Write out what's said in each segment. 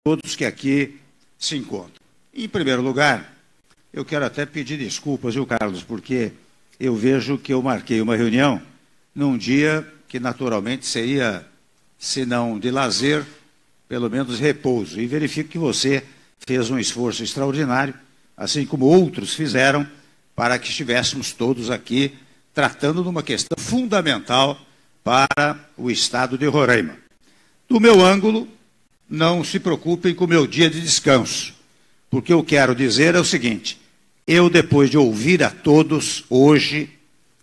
todos que aqui se encontram. Em primeiro lugar, eu quero até pedir desculpas, viu, Carlos, porque eu vejo que eu marquei uma reunião num dia que naturalmente seria, se não de lazer, pelo menos repouso. E verifico que você fez um esforço extraordinário, assim como outros fizeram, para que estivéssemos todos aqui tratando de uma questão fundamental para o estado de Roraima. Do meu ângulo, não se preocupem com o meu dia de descanso, porque eu quero dizer é o seguinte: eu, depois de ouvir a todos hoje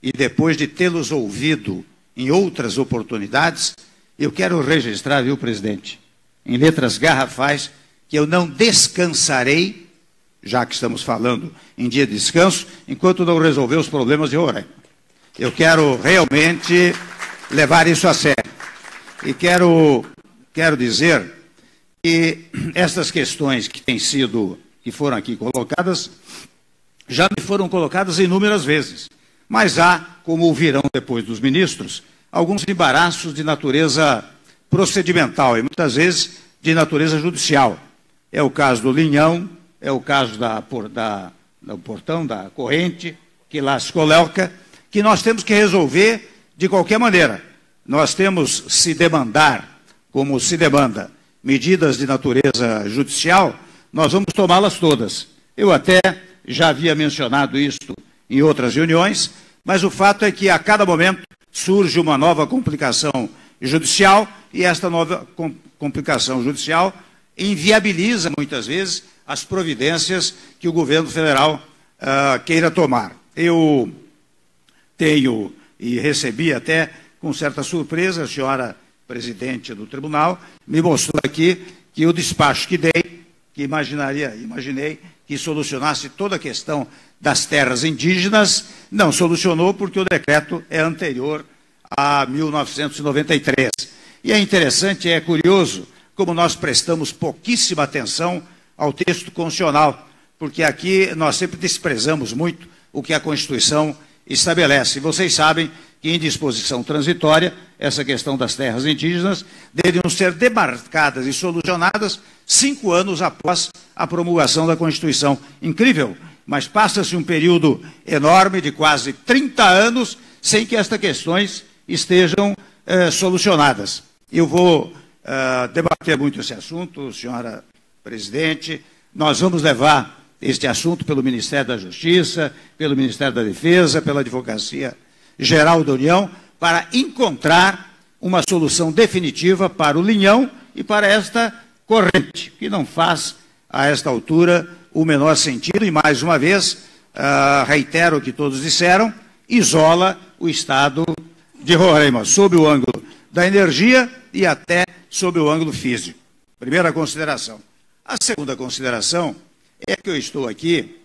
e depois de tê-los ouvido em outras oportunidades, eu quero registrar, viu, presidente, em letras garrafais, que eu não descansarei, já que estamos falando em dia de descanso, enquanto não resolver os problemas de Roraima. Eu quero realmente levar isso a sério. E quero dizer que estas questões que foram aqui colocadas, já me foram colocadas inúmeras vezes. Mas há, como ouvirão depois dos ministros, alguns embaraços de natureza procedimental e muitas vezes de natureza judicial. É o caso do Linhão, é o caso do portão, da corrente, que lá se coloca, que nós temos que resolver de qualquer maneira. Nós temos, se demandar, como se demanda, medidas de natureza judicial, nós vamos tomá-las todas. Eu até já havia mencionado isto em outras reuniões, mas o fato é que a cada momento surge uma nova complicação judicial e esta nova complicação judicial inviabiliza, muitas vezes, as providências que o governo federal queira tomar. Eu tenho e recebi até com certa surpresa, a senhora presidente do tribunal me mostrou aqui que o despacho que dei, que imaginei que solucionasse toda a questão das terras indígenas, não solucionou porque o decreto é anterior a 1993. E é interessante, é curioso, como nós prestamos pouquíssima atenção ao texto constitucional, porque aqui nós sempre desprezamos muito o que a Constituição estabelece. Vocês sabem que em disposição transitória, essa questão das terras indígenas deveriam ser demarcadas e solucionadas 5 anos após a promulgação da Constituição. Incrível, mas passa-se um período enorme de quase 30 anos sem que estas questões estejam solucionadas. Eu vou debater muito esse assunto, senhora presidente. Nós vamos levar este assunto pelo Ministério da Justiça, pelo Ministério da Defesa, pela Advocacia Geral da União, para encontrar uma solução definitiva para o Linhão e para esta corrente, que não faz, a esta altura, o menor sentido, e mais uma vez, reitero o que todos disseram, isola o estado de Roraima, sob o ângulo da energia e até sob o ângulo físico. Primeira consideração. A segunda consideração é que eu estou aqui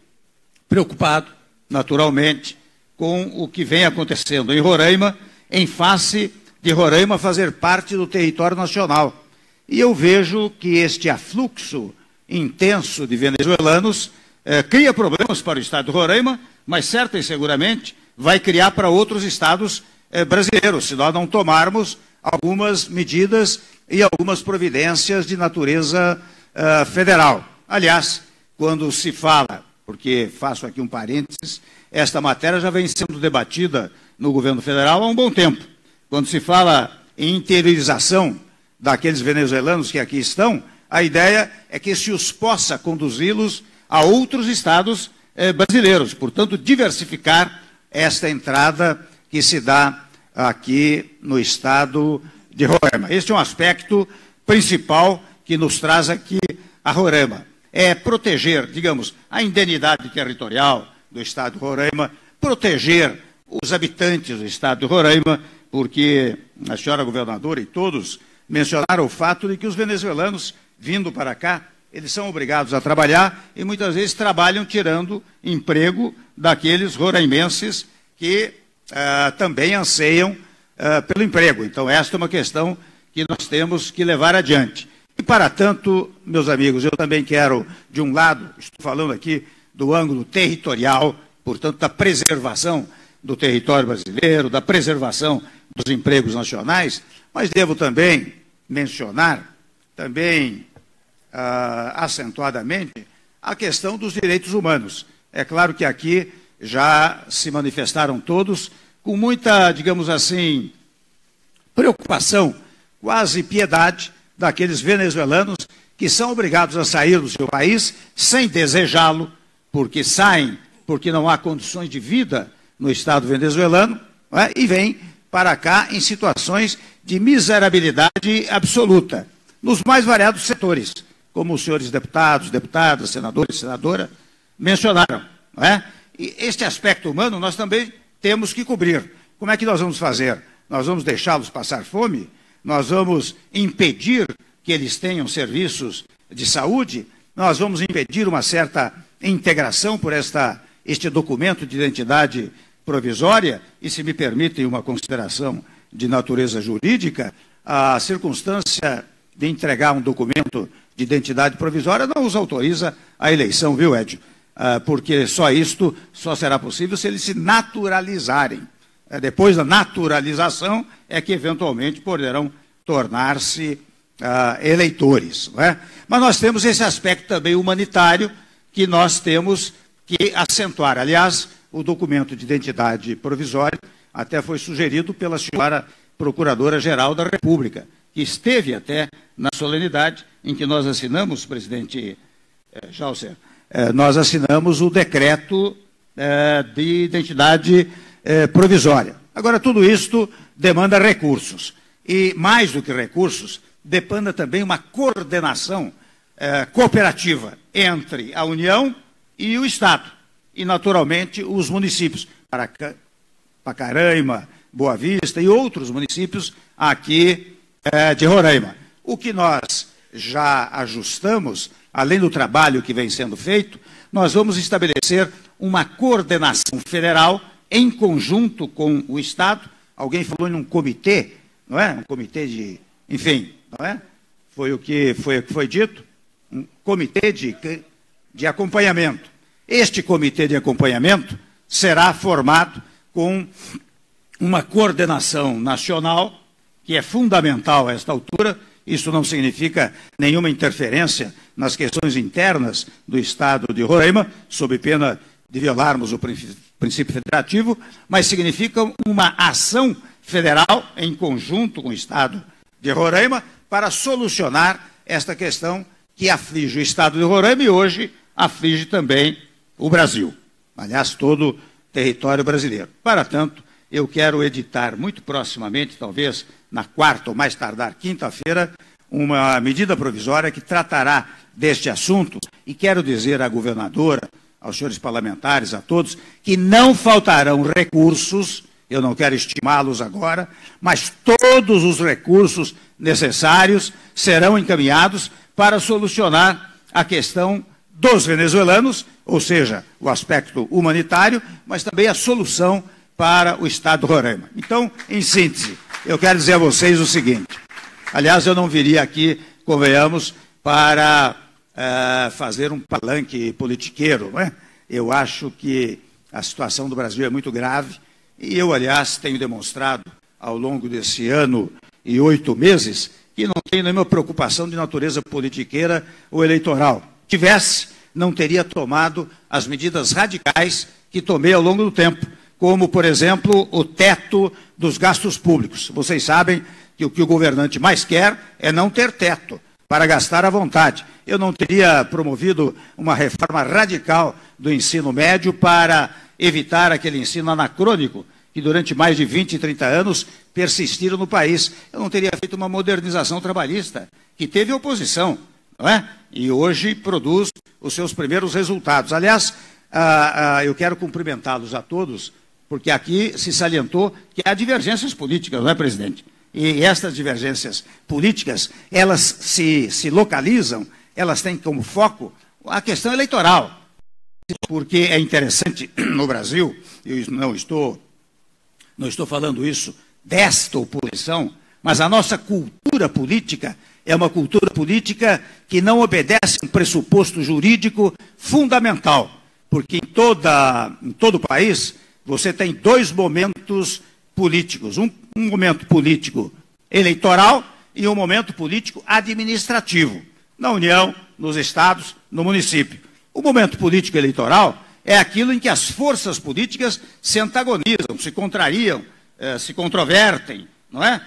preocupado, naturalmente, com o que vem acontecendo em Roraima, em face de Roraima fazer parte do território nacional. E eu vejo que este afluxo intenso de venezuelanos cria problemas para o estado de Roraima, mas certa e seguramente vai criar para outros estados brasileiros, se nós não tomarmos algumas medidas e algumas providências de natureza federal. Aliás, quando se fala, porque faço aqui um parênteses, esta matéria já vem sendo debatida no governo federal há um bom tempo. Quando se fala em interiorização daqueles venezuelanos que aqui estão, a ideia é que se os possa conduzi-los a outros estados brasileiros. Portanto, diversificar esta entrada que se dá aqui no estado de Roraima. Este é um aspecto principal que nos traz aqui a Roraima. É proteger, digamos, a indenidade territorial do estado de Roraima, proteger os habitantes do estado de Roraima, porque a senhora governadora e todos mencionaram o fato de que os venezuelanos, vindo para cá, eles são obrigados a trabalhar e muitas vezes trabalham tirando emprego daqueles roraimenses que também anseiam pelo emprego. Então, esta é uma questão que nós temos que levar adiante. E, para tanto, meus amigos, eu também quero, de um lado, estou falando aqui do ângulo territorial, portanto, da preservação do território brasileiro, da preservação dos empregos nacionais, mas devo também mencionar também acentuadamente a questão dos direitos humanos. É claro que aqui já se manifestaram todos com muita, digamos assim, preocupação, quase piedade, daqueles venezuelanos que são obrigados a sair do seu país sem desejá-lo, porque saem porque não há condições de vida no Estado venezuelano, e vêm para cá em situações de miserabilidade absoluta, nos mais variados setores, como os senhores deputados, deputadas, senadores, senadora, mencionaram. E este aspecto humano nós também temos que cobrir. Como é que nós vamos fazer? Nós vamos deixá-los passar fome? Nós vamos impedir que eles tenham serviços de saúde? Nós vamos impedir uma certa integração por este documento de identidade provisória? E, se me permitem uma consideração de natureza jurídica, a circunstância de entregar um documento de identidade provisória não os autoriza à eleição, viu, Edio? Porque só será possível se eles se naturalizarem. Depois da naturalização é que, eventualmente, poderão tornar-se eleitores. Não é? Mas nós temos esse aspecto também humanitário que nós temos que acentuar. Aliás, o documento de identidade provisória até foi sugerido pela senhora Procuradora-Geral da República, que esteve até na solenidade em que nós assinamos, presidente Jalcer, nós assinamos o decreto de identidade provisória. Agora, tudo isto demanda recursos. E, mais do que recursos, demanda também uma coordenação cooperativa entre a União e o Estado. E, naturalmente, os municípios, Pacaraima, Boa Vista e outros municípios aqui de Roraima. O que nós já ajustamos, além do trabalho que vem sendo feito, nós vamos estabelecer uma coordenação federal em conjunto com o Estado. Alguém falou em um comitê, não é? Um comitê de... Enfim, não é? Foi o que foi dito. Um comitê de acompanhamento. Este comitê de acompanhamento será formado com uma coordenação nacional, que é fundamental a esta altura. Isso não significa nenhuma interferência nas questões internas do Estado de Roraima, sob pena de violarmos o princípio federativo, mas significa uma ação federal em conjunto com o Estado de Roraima para solucionar esta questão que aflige o Estado de Roraima e hoje aflige também o Brasil, aliás, todo o território brasileiro. Para tanto, eu quero editar muito proximamente, talvez na quarta ou mais tardar quinta-feira, uma medida provisória que tratará deste assunto, e quero dizer à governadora, aos senhores parlamentares, a todos, que não faltarão recursos, eu não quero estimá-los agora, mas todos os recursos necessários serão encaminhados para solucionar a questão dos venezuelanos, ou seja, o aspecto humanitário, mas também a solução para o Estado de Roraima. Então, em síntese, eu quero dizer a vocês o seguinte, aliás, eu não viria aqui, convenhamos, para fazer um palanque politiqueiro, não é? Eu acho que a situação do Brasil é muito grave e eu, aliás, tenho demonstrado ao longo desse ano e 8 meses que não tenho nenhuma preocupação de natureza politiqueira ou eleitoral. Tivesse, não teria tomado as medidas radicais que tomei ao longo do tempo, como, por exemplo, o teto dos gastos públicos. Vocês sabem que o que o governante mais quer é não ter teto, para gastar à vontade. Eu não teria promovido uma reforma radical do ensino médio para evitar aquele ensino anacrônico que durante mais de 20 e 30 anos persistiram no país. Eu não teria feito uma modernização trabalhista, que teve oposição, não é? E hoje produz os seus primeiros resultados. Aliás, eu quero cumprimentá-los a todos, porque aqui se salientou que há divergências políticas, não é, presidente? E estas divergências políticas, elas se localizam, elas têm como foco a questão eleitoral. Porque é interessante no Brasil, eu não estou falando isso desta oposição, mas a nossa cultura política é uma cultura política que não obedece a um pressuposto jurídico fundamental. Porque em todo o país, você tem 2 momentos políticos, um momento político eleitoral e um momento político administrativo. na União, nos estados, no município. O momento político eleitoral é aquilo em que as forças políticas se antagonizam, se contrariam, se controvertem, não é?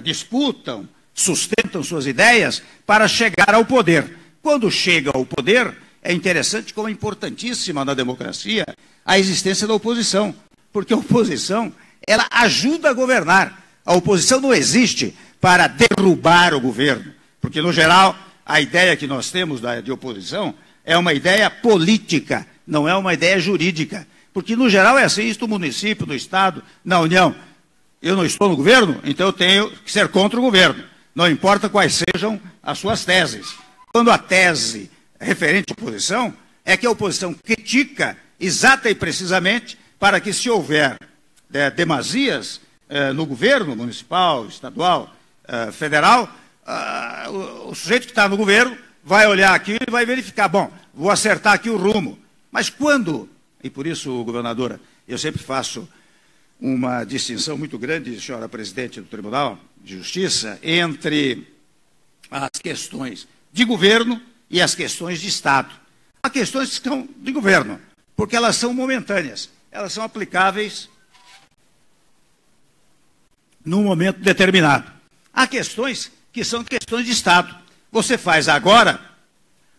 Disputam, sustentam suas ideias para chegar ao poder. Quando chega ao poder, é interessante como é importantíssima na democracia a existência da oposição, porque a oposição, ela ajuda a governar. A oposição não existe para derrubar o governo, porque, no geral, a ideia que nós temos de oposição é uma ideia política, não é uma ideia jurídica, porque, no geral, é assim, isso no município, no estado, na União. Eu não estou no governo, então eu tenho que ser contra o governo, não importa quais sejam as suas teses. Quando a tese referente à oposição é que a oposição critica exata e precisamente para que, se houver demasias no governo municipal, estadual, federal, o sujeito que está no governo vai olhar aqui e vai verificar, bom, vou acertar aqui o rumo. Mas quando, e por isso, governadora, eu sempre faço uma distinção muito grande, senhora presidente do Tribunal de Justiça, entre as questões de governo e as questões de Estado. Há questões que são de governo, porque elas são momentâneas, elas são aplicáveis num momento determinado. Há questões que são questões de Estado. Você faz agora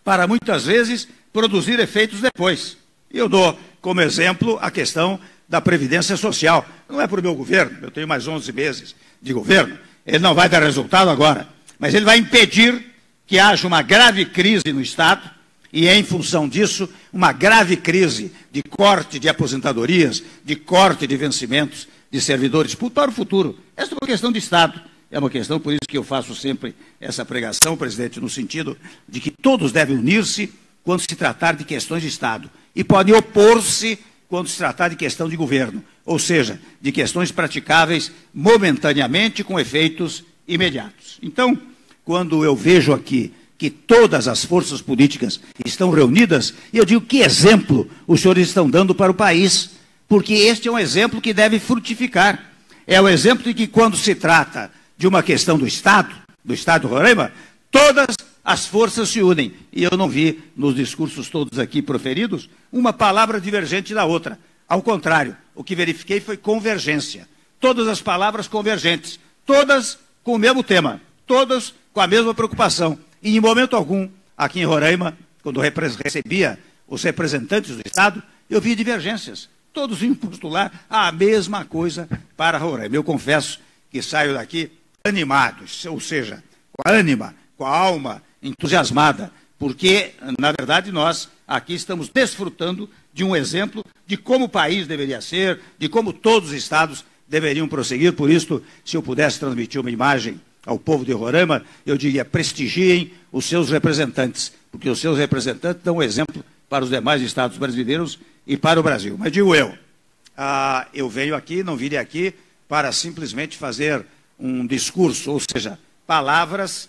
para, muitas vezes, produzir efeitos depois. Eu dou como exemplo a questão da Previdência Social. Não é para o meu governo, eu tenho mais 11 meses de governo, ele não vai dar resultado agora, mas ele vai impedir que haja uma grave crise no Estado e, em função disso, uma grave crise de corte de aposentadorias, de corte de vencimentos de servidores públicos para o futuro. Essa é uma questão de Estado. É uma questão, por isso que eu faço sempre essa pregação, presidente, no sentido de que todos devem unir-se quando se tratar de questões de Estado e podem opor-se quando se tratar de questão de governo, ou seja, de questões praticáveis momentaneamente com efeitos imediatos. Então, quando eu vejo aqui que todas as forças políticas estão reunidas, eu digo que exemplo os senhores estão dando para o país, porque este é um exemplo que deve frutificar. É o exemplo de que, quando se trata de uma questão do Estado de Roraima, todas as forças se unem. E eu não vi, nos discursos todos aqui proferidos, uma palavra divergente da outra. Ao contrário, o que verifiquei foi convergência. Todas as palavras convergentes, todas com o mesmo tema, todas com a mesma preocupação. E, em momento algum, aqui em Roraima, quando recebia os representantes do Estado, eu vi divergências. Todos iam postular a mesma coisa para Roraima. Eu confesso que saio daqui animado, ou seja, com a ânima, com a alma entusiasmada, porque, na verdade, nós aqui estamos desfrutando de um exemplo de como o país deveria ser, de como todos os estados deveriam prosseguir. Por isso, se eu pudesse transmitir uma imagem ao povo de Roraima, eu diria: prestigiem os seus representantes, porque os seus representantes dão um exemplo para os demais estados brasileiros e para o Brasil. Mas digo eu venho aqui, não virei aqui para simplesmente fazer um discurso, ou seja, palavras.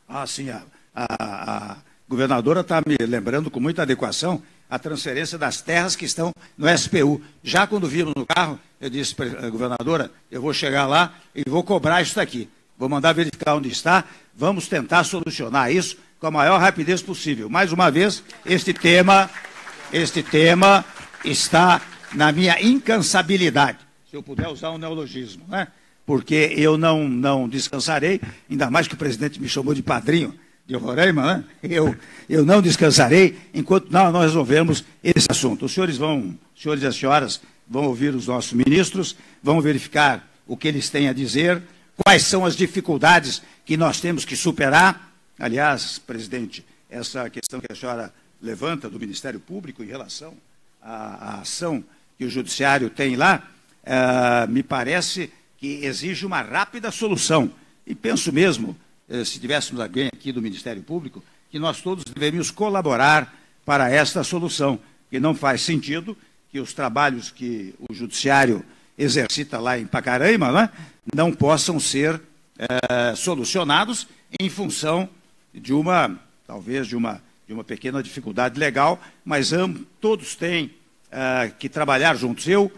Assim, a governadora está me lembrando com muita adequação a transferência das terras que estão no SPU. Já quando vimos no carro, eu disse para a governadora: eu vou chegar lá e vou cobrar isso daqui. Vou mandar verificar onde está, vamos tentar solucionar isso com a maior rapidez possível. Mais uma vez, este tema está na minha incansabilidade, se eu puder usar um neologismo, né? Porque eu não descansarei, ainda mais que o presidente me chamou de padrinho de Roraima, né? Eu não descansarei enquanto nós resolvemos esse assunto. Os senhores e as senhoras vão ouvir os nossos ministros, vão verificar o que eles têm a dizer, quais são as dificuldades que nós temos que superar. Aliás, presidente, essa questão que a senhora levanta do Ministério Público em relação à ação que o Judiciário tem lá, me parece que exige uma rápida solução. E penso mesmo, se tivéssemos alguém aqui do Ministério Público, que nós todos deveríamos colaborar para esta solução, que não faz sentido que os trabalhos que o Judiciário exercita lá em Pacaraima, né, não possam ser solucionados em função de talvez de uma pequena dificuldade legal, mas todos têm que trabalhar juntos. Eu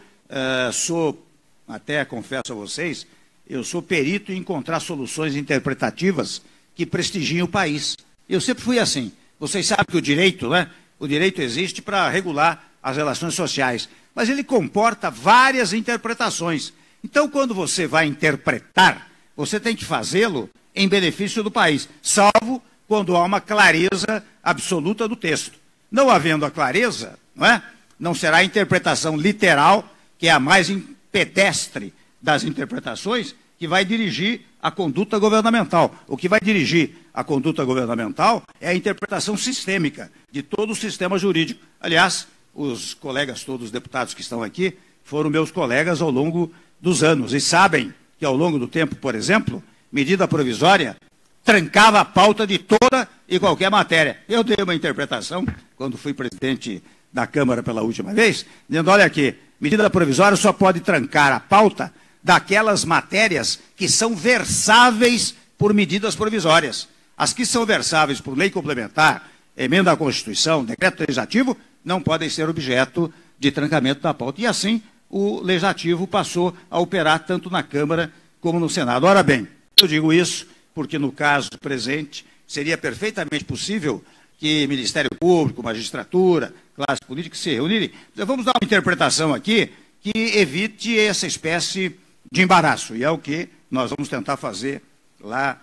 sou, até confesso a vocês, eu sou perito em encontrar soluções interpretativas que prestigiem o país. Eu sempre fui assim. Vocês sabem que o direito, né? O direito existe para regular as relações sociais, mas ele comporta várias interpretações. Então, quando você vai interpretar, você tem que fazê-lo em benefício do país, salvo quando há uma clareza absoluta do texto. Não havendo a clareza, não é? Não será a interpretação literal, que é a mais pedestre das interpretações, que vai dirigir a conduta governamental. O que vai dirigir a conduta governamental é a interpretação sistêmica de todo o sistema jurídico. Aliás, os colegas todos, os deputados que estão aqui, foram meus colegas ao longo dos anos e sabem que ao longo do tempo, por exemplo, medida provisória trancava a pauta de toda e qualquer matéria. Eu dei uma interpretação, quando fui presidente da Câmara pela última vez, dizendo, olha aqui, medida provisória só pode trancar a pauta daquelas matérias que são versáveis por medidas provisórias. As que são versáveis por lei complementar, emenda à Constituição, decreto legislativo, não podem ser objeto de trancamento da pauta. E assim, o Legislativo passou a operar tanto na Câmara como no Senado. Ora bem, eu digo isso porque no caso presente seria perfeitamente possível que Ministério Público, magistratura, classe política se reunirem. Vamos dar uma interpretação aqui que evite essa espécie de embaraço, e é o que nós vamos tentar fazer lá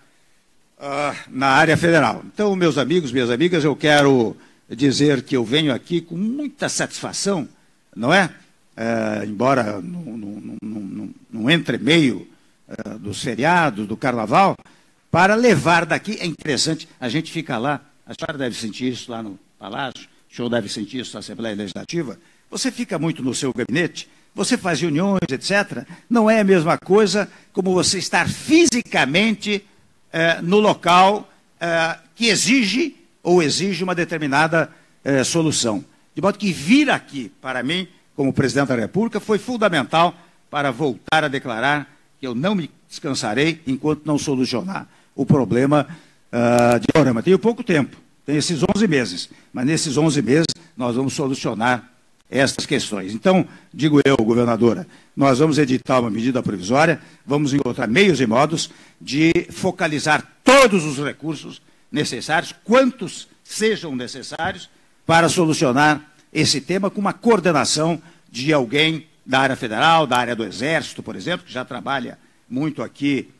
na área federal. Então, meus amigos, minhas amigas, eu quero dizer que eu venho aqui com muita satisfação, não é? Embora no entremeio dos feriados, do carnaval, para levar daqui, é interessante, a gente fica lá, a senhora deve sentir isso lá no Palácio, o senhor deve sentir isso na Assembleia Legislativa, você fica muito no seu gabinete, você faz reuniões, etc. Não é a mesma coisa como você estar fisicamente no local que exige ou exige uma determinada solução. De modo que vir aqui, para mim, como presidente da República, foi fundamental para voltar a declarar que eu não me descansarei enquanto não solucionar o problema de Roraima. Tenho pouco tempo, tenho esses 11 meses, mas nesses 11 meses nós vamos solucionar estas questões. Então, digo eu, governadora, nós vamos editar uma medida provisória, vamos encontrar meios e modos de focalizar todos os recursos necessários, quantos sejam necessários, para solucionar esse tema com uma coordenação de alguém da área federal, da área do Exército, por exemplo, que já trabalha muito aqui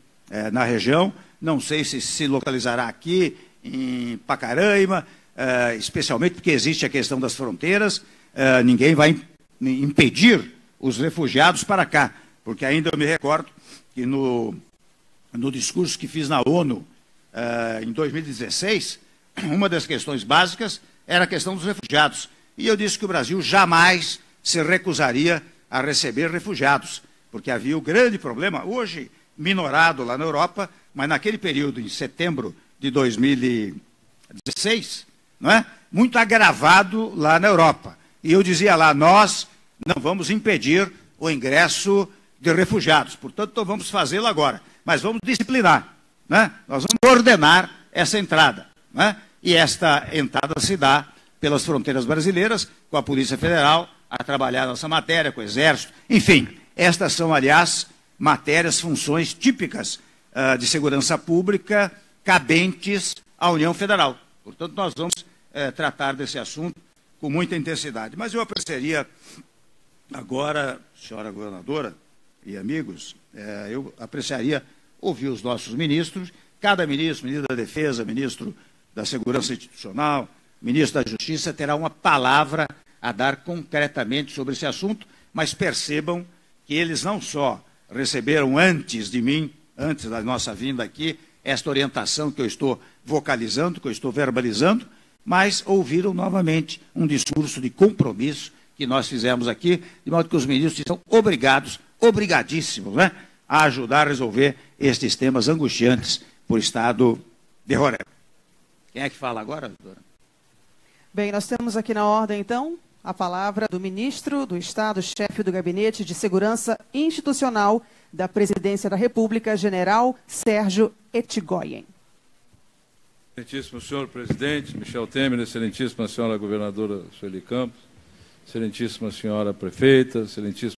na região. Não sei se se localizará aqui em Pacaraima, especialmente porque existe a questão das fronteiras. Ninguém vai impedir os refugiados para cá, porque ainda eu me recordo que no discurso que fiz na ONU em 2016, uma das questões básicas era a questão dos refugiados. E eu disse que o Brasil jamais se recusaria a receber refugiados, porque havia o grande problema, hoje minorado lá na Europa, mas naquele período, em setembro de 2016, não é? Muito agravado lá na Europa. E eu dizia lá, nós não vamos impedir o ingresso de refugiados, portanto, não vamos fazê-lo agora, mas vamos disciplinar, né? Nós vamos ordenar essa entrada, né? E esta entrada se dá pelas fronteiras brasileiras, com a Polícia Federal, a trabalhar nessa matéria, com o Exército, enfim, estas são, aliás, matérias, funções típicas de segurança pública cabentes à União Federal. Portanto, nós vamos tratar desse assunto com muita intensidade. Mas eu apreciaria agora, senhora governadora e amigos, eu apreciaria ouvir os nossos ministros, cada ministro, ministro da Defesa, ministro da Segurança Institucional, ministro da Justiça, terá uma palavra a dar concretamente sobre esse assunto, mas percebam que eles não só receberam antes de mim, antes da nossa vinda aqui, esta orientação que eu estou vocalizando, que eu estou verbalizando, mas ouviram novamente um discurso de compromisso que nós fizemos aqui, de modo que os ministros estão obrigados, obrigadíssimos, né, a ajudar a resolver estes temas angustiantes por estado de Roraima. Quem é que fala agora, doutora? Bem, nós temos aqui na ordem, então, a palavra do ministro do Estado, chefe do Gabinete de Segurança Institucional da Presidência da República, general Sérgio Ettigoyen. Excelentíssimo senhor presidente, Michel Temer, excelentíssima senhora governadora Sueli Campos, excelentíssima senhora prefeita, excelentíssimo